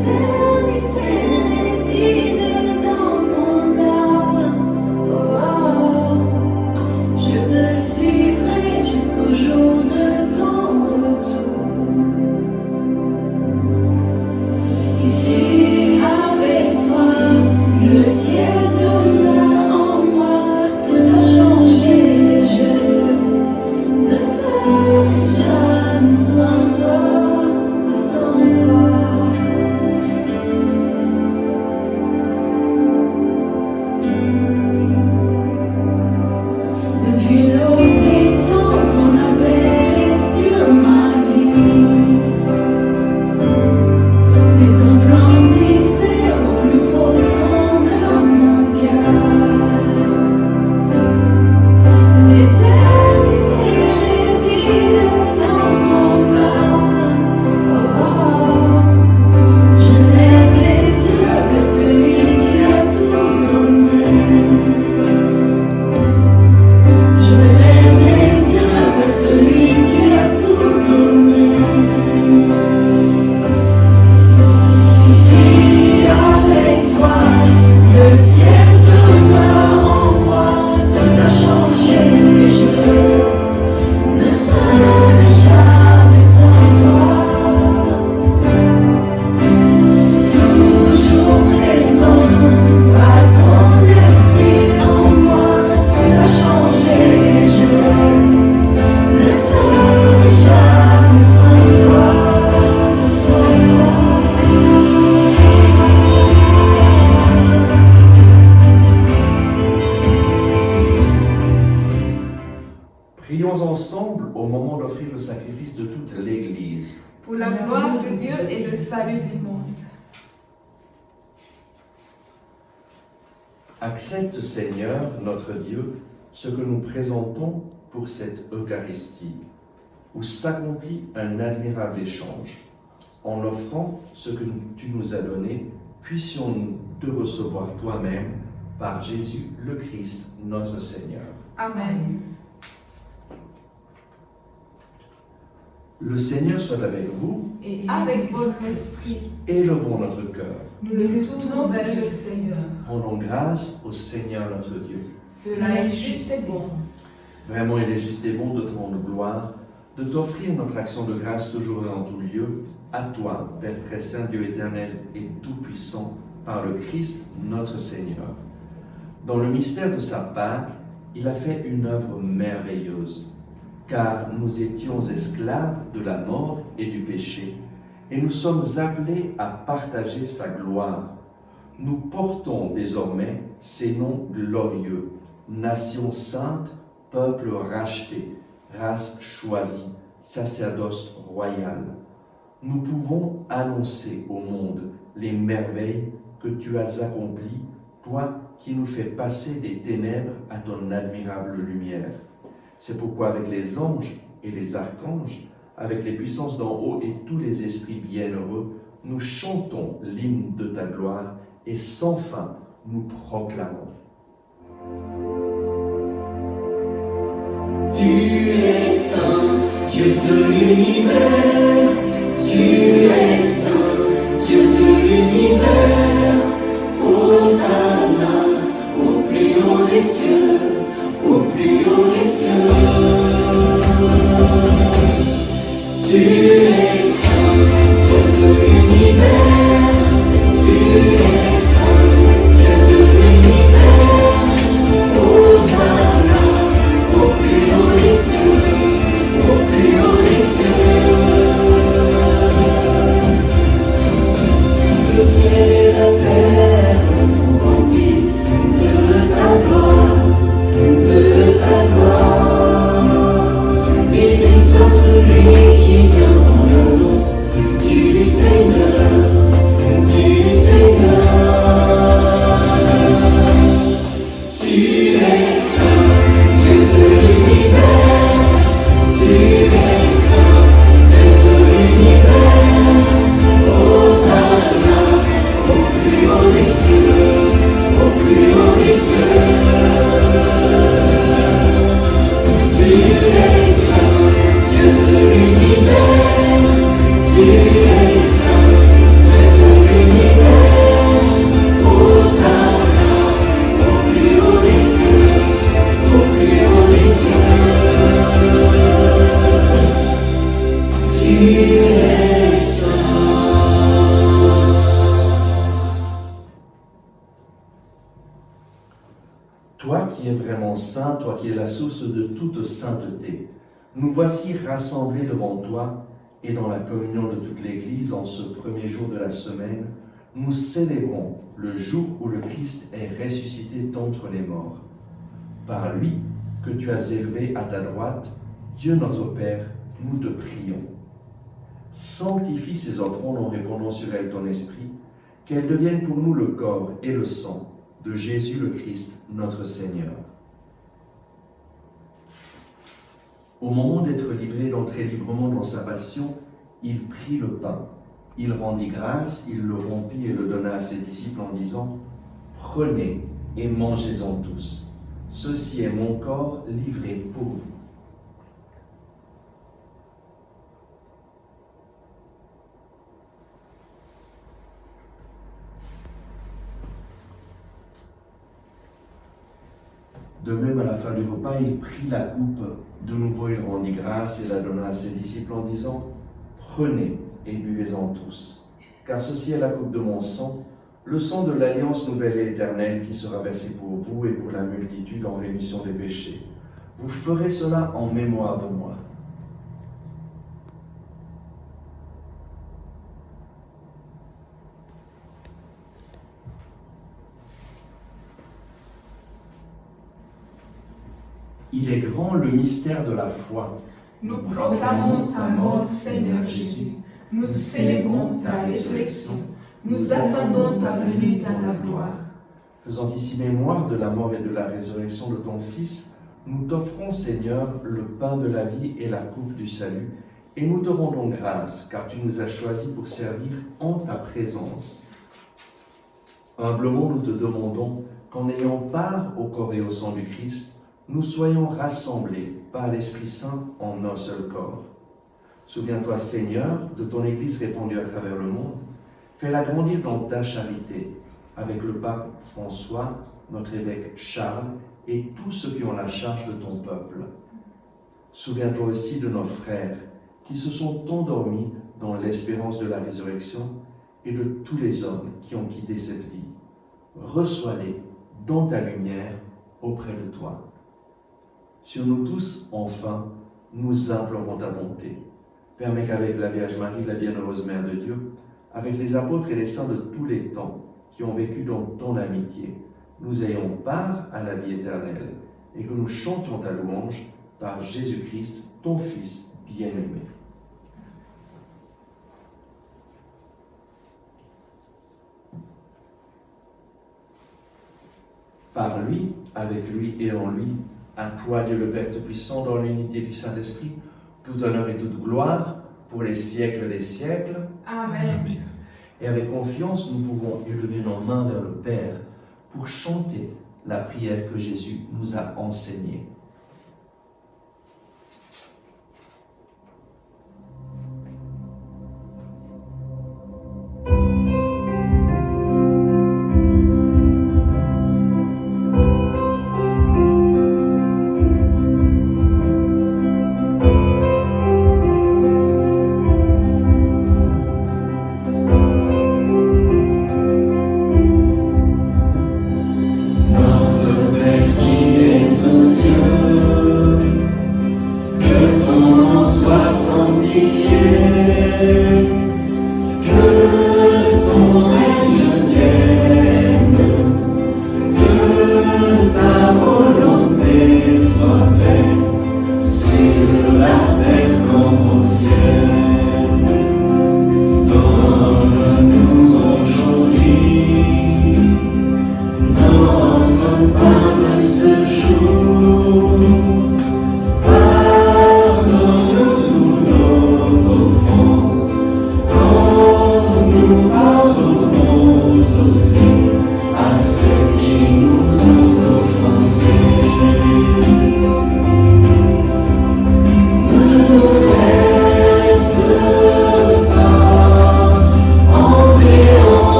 [SPEAKER 2] pour la gloire de Dieu et le salut du monde.
[SPEAKER 3] Accepte, Seigneur, notre Dieu, ce que nous présentons pour cette Eucharistie, où s'accomplit un admirable échange. En offrant ce que tu nous as donné, puissions-nous te recevoir toi-même par Jésus le Christ, notre Seigneur.
[SPEAKER 2] Amen.
[SPEAKER 3] Le Seigneur soit avec vous.
[SPEAKER 2] Et avec votre esprit,
[SPEAKER 3] Élevons notre cœur.
[SPEAKER 2] nous le tournons vers le Seigneur.
[SPEAKER 3] Rendons grâce au Seigneur notre Dieu.
[SPEAKER 2] Cela est juste et bon.
[SPEAKER 3] Vraiment, il est juste et bon de te rendre gloire, de t'offrir notre action de grâce toujours et en tout lieu, à toi, Père très saint, Dieu éternel et tout-puissant, par le Christ notre Seigneur. Dans le mystère de sa Pâque, il a fait une œuvre merveilleuse, car nous étions esclaves de la mort et du péché, et nous sommes appelés à partager sa gloire. Nous portons désormais ces noms glorieux, nation sainte, peuple racheté, race choisie, sacerdoce royal. Nous pouvons annoncer au monde les merveilles que tu as accomplies, toi qui nous fais passer des ténèbres à ton admirable lumière. C'est pourquoi avec les anges et les archanges, avec les puissances d'en haut et tous les esprits bienheureux, nous chantons l'hymne de ta gloire et sans fin nous proclamons.
[SPEAKER 1] Tu es saint, Dieu de l'univers. Tu es saint, Dieu de l'univers. Hosanna au plus haut des cieux, au plus haut des cieux. Tu es saint, Dieu de l'univers. Tu es saint, Dieu de l'univers. Hosanna au plus haut des cieux, au plus haut des cieux. Le ciel et la terre sont remplis de ta gloire, de ta gloire. Béni soit celui qui vient dans le nom du Seigneur, du Seigneur. Tu es saint, Dieu de l'univers. Tu es saint, Dieu de l'univers. Hosanna au plus haut des cieux, au plus haut des cieux. Tu es saint, Dieu de l'univers. Tu es saint, Dieu de l'univers. Hosanna au plus haut des cieux, au plus haut des cieux. Tu es saint.
[SPEAKER 3] Toi qui es vraiment saint, toi qui es la source de toute sainteté, nous voici rassemblés devant toi et dans la communion de toute l'Église en ce premier jour de la semaine, nous célébrons le jour où le Christ est ressuscité d'entre les morts. Par lui, que tu as élevé à ta droite, Dieu notre Père, nous te prions. Sanctifie ces offrandes en répandant sur elles ton esprit, qu'elles deviennent pour nous le corps et le sang de Jésus le Christ, notre Seigneur. Au moment d'être livré, d'entrer librement dans sa passion, il prit le pain. Il rendit grâce, il le rompit et le donna à ses disciples en disant « Prenez et mangez-en tous. Ceci est mon corps livré pour vous. » De même, à la fin du repas, il prit la coupe. De nouveau, il rendit grâce et la donna à ses disciples en disant « Prenez et buvez-en tous, car ceci est la coupe de mon sang, le sang de l'alliance nouvelle et éternelle qui sera versé pour vous et pour la multitude en rémission des péchés. Vous ferez cela en mémoire de moi. » Il est grand le mystère de la foi.
[SPEAKER 2] Nous proclamons ta mort, Seigneur Jésus. Nous célébrons ta résurrection. Nous attendons ta venue dans la gloire.
[SPEAKER 3] Faisant ici mémoire de la mort et de la résurrection de ton Fils, nous t'offrons, Seigneur, le pain de la vie et la coupe du salut, et nous te rendons grâce, car tu nous as choisis pour servir en ta présence. Humblement, nous te demandons qu'en ayant part au corps et au sang du Christ, nous soyons rassemblés par l'Esprit Saint en un seul corps. Souviens-toi, Seigneur, de ton Église répandue à travers le monde. Fais-la grandir dans ta charité, avec le pape François, notre évêque Charles, et tous ceux qui ont la charge de ton peuple. Souviens-toi aussi de nos frères qui se sont endormis dans l'espérance de la résurrection et de tous les hommes qui ont quitté cette vie. Reçois-les dans ta lumière auprès de toi. Sur nous tous, enfin, nous implorons ta bonté. Permets qu'avec la Vierge Marie, la bienheureuse Mère de Dieu, avec les apôtres et les saints de tous les temps qui ont vécu dans ton amitié, nous ayons part à la vie éternelle et que nous chantions ta louange par Jésus-Christ, ton Fils bien-aimé. Par lui, avec lui et en lui, à toi, Dieu le Père Tout-Puissant, dans l'unité du Saint-Esprit, tout honneur et toute gloire pour les siècles des siècles.
[SPEAKER 2] Amen.
[SPEAKER 3] Et avec confiance, nous pouvons élever nos mains vers le Père pour chanter la prière que Jésus nous a enseignée.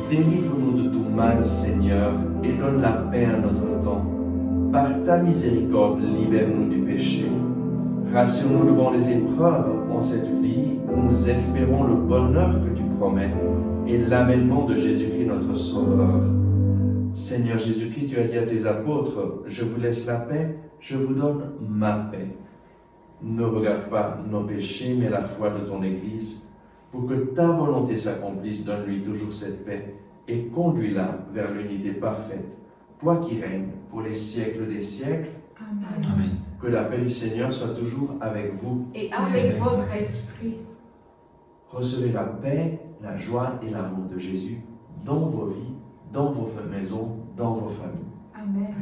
[SPEAKER 3] Délivre-nous de tout mal, Seigneur, et donne la paix à notre temps. Par ta miséricorde, libère-nous du péché. Rassure-nous devant les épreuves en cette vie où nous espérons le bonheur que tu promets et l'avènement de Jésus-Christ notre Sauveur. Seigneur Jésus-Christ, tu as dit à tes apôtres, « Je vous laisse la paix, je vous donne ma paix. » Ne regarde pas nos péchés, mais la foi de ton Église. Pour que ta volonté s'accomplisse, donne-lui toujours cette paix et conduis-la vers l'unité parfaite. Toi qui règnes pour les siècles des siècles,
[SPEAKER 2] Amen.
[SPEAKER 5] Amen.
[SPEAKER 3] que la paix du Seigneur soit toujours avec vous.
[SPEAKER 2] Et avec votre esprit.
[SPEAKER 3] Recevez la paix, la joie et l'amour de Jésus dans vos vies, dans vos maisons, dans vos familles.
[SPEAKER 2] Amen.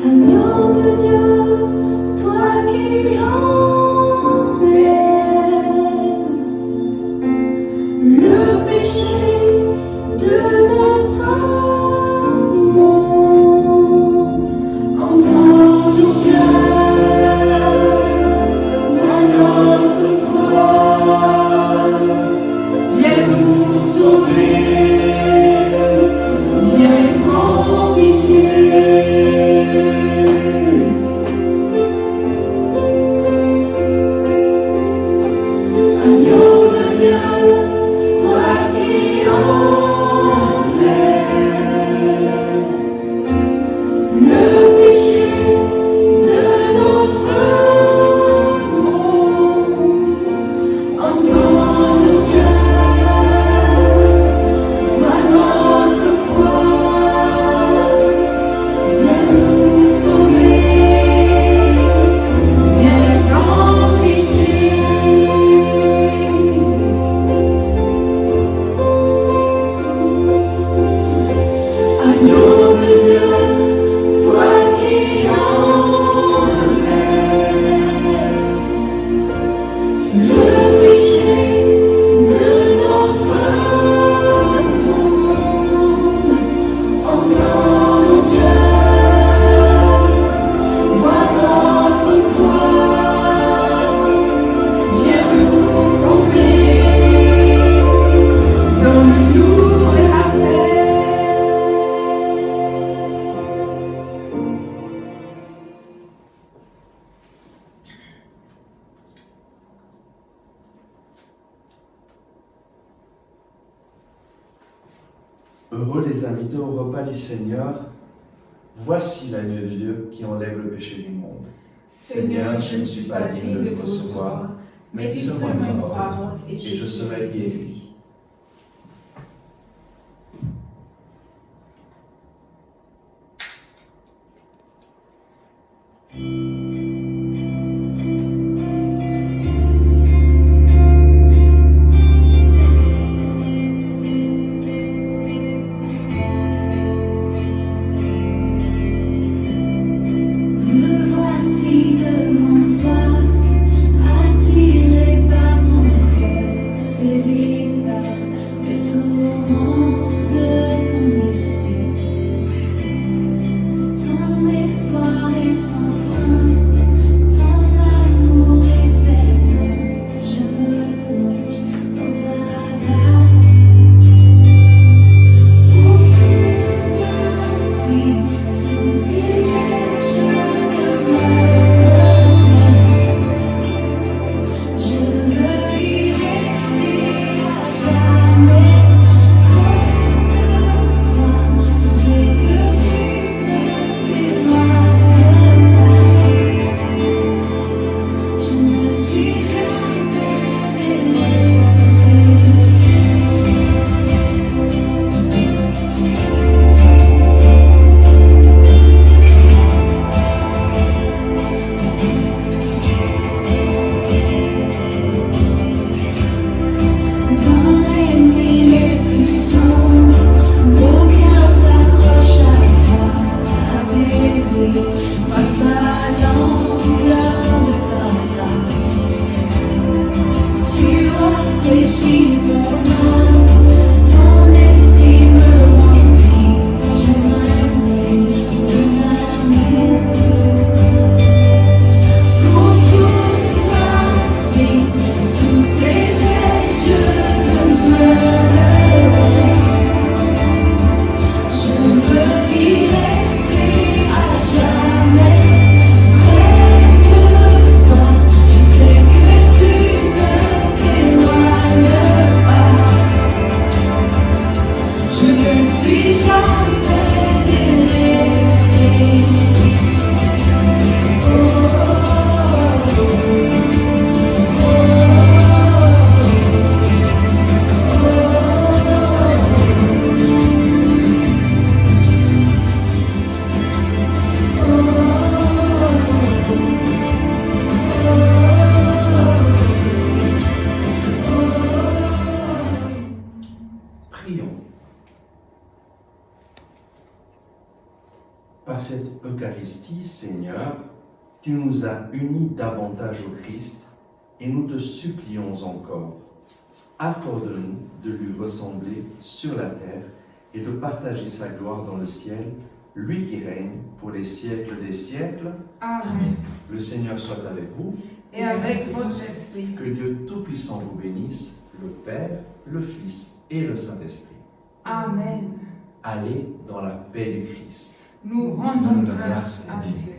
[SPEAKER 1] Agneau de Dieu, toi qui enlèves le péché de notre
[SPEAKER 3] Heureux les invités au repas du Seigneur. Voici l'agneau de Dieu qui enlève le péché du monde.
[SPEAKER 2] Seigneur, je ne suis pas digne de te recevoir, mais dis seulement une parole et je serai guéri.
[SPEAKER 1] Me voici devant toi, attiré par ton cœur, saisi par le torrent de ton esprit. Ton espoir est sans fin, ton amour est certain. Je me plonge dans ta grâce. Pour toute ma vie, sous tes ailes, je veux y rester à jamais près de toi. Je sais que tu ne t'éloignes pas. Je ne suis jamais délaissée. Dans les nuits les plus sombres, mon cœur s'accroche à toi, apaisé face à l'ampleur de ta grâce. Tu rafraîchis mon âme, ton esprit me remplit. Je m'aimerai de t'amour. Pour toute ma vie, sous tes ailes, je demeurerai. Je veux y rester à jamais près de toi. Je sais que tu ne t'éloignes pas. Je ne suis jamais délaissée.
[SPEAKER 3] Prions. Par cette Eucharistie, Seigneur, tu nous as unis davantage au Christ et nous te supplions encore. Accorde-nous de lui ressembler sur la terre et de partager sa gloire dans le ciel, lui qui règne pour les siècles des siècles.
[SPEAKER 2] Amen.
[SPEAKER 3] Le Seigneur soit avec vous,
[SPEAKER 2] Et avec votre esprit.
[SPEAKER 3] que Dieu Tout-Puissant vous bénisse, le Père, le Fils et le Saint-Esprit.
[SPEAKER 2] Amen.
[SPEAKER 3] Allez dans la paix du Christ.
[SPEAKER 2] Nous rendons grâce à Dieu.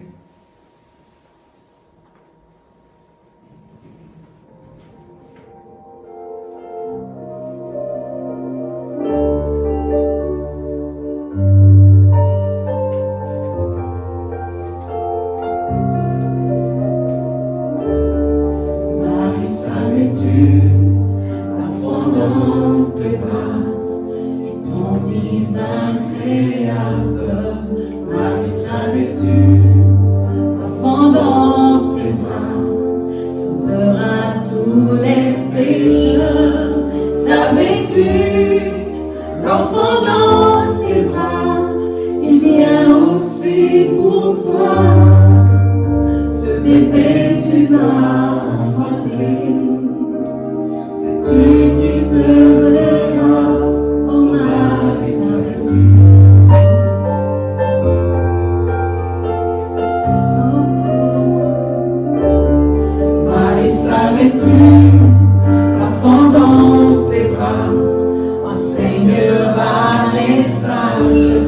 [SPEAKER 1] savais-tu, l'enfant dans tes bras enseignera les sages.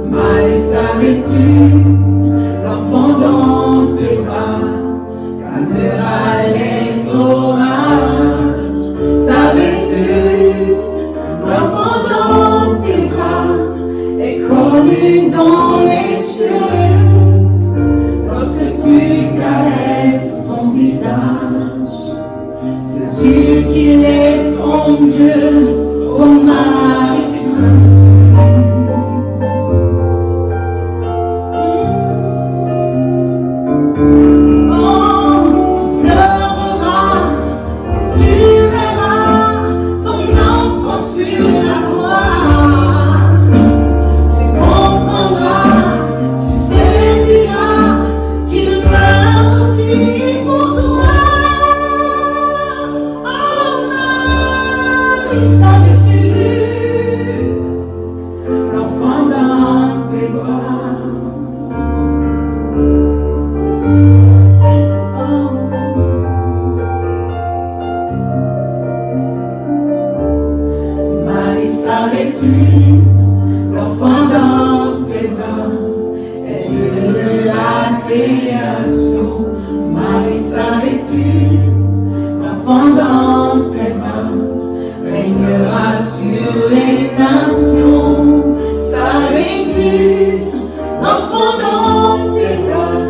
[SPEAKER 1] Marie, savais-tu, l'enfant dans tes bras calmera les orages. Savais-tu, l'enfant dans tes bras est connu dans les cieux. Lorsque tu caresses son visage, sais-tu qu'il est ton Dieu, ô Marie Sainte? Savais-tu, l'enfant dans tes bras est Dieu de la création. Marie, savais-tu, l'enfant dans tes bras régnera sur les nations. Savais-tu, l'enfant dans tes bras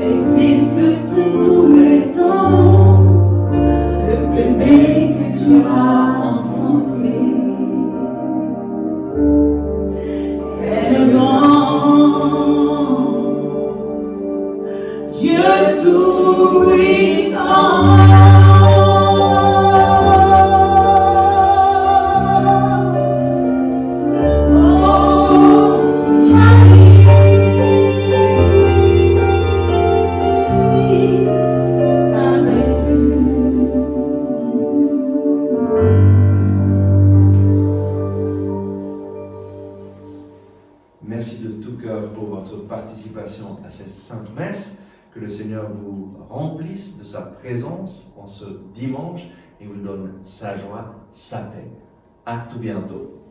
[SPEAKER 1] existe tous les temps. Le bébé que tu as enfanté Dieu tout-puissant. Oh, Marie, savais-tu?
[SPEAKER 3] Merci de tout cœur pour votre participation à cette sainte messe. Que le Seigneur vous remplisse de sa présence en ce dimanche et vous donne sa joie, sa paix. À tout bientôt.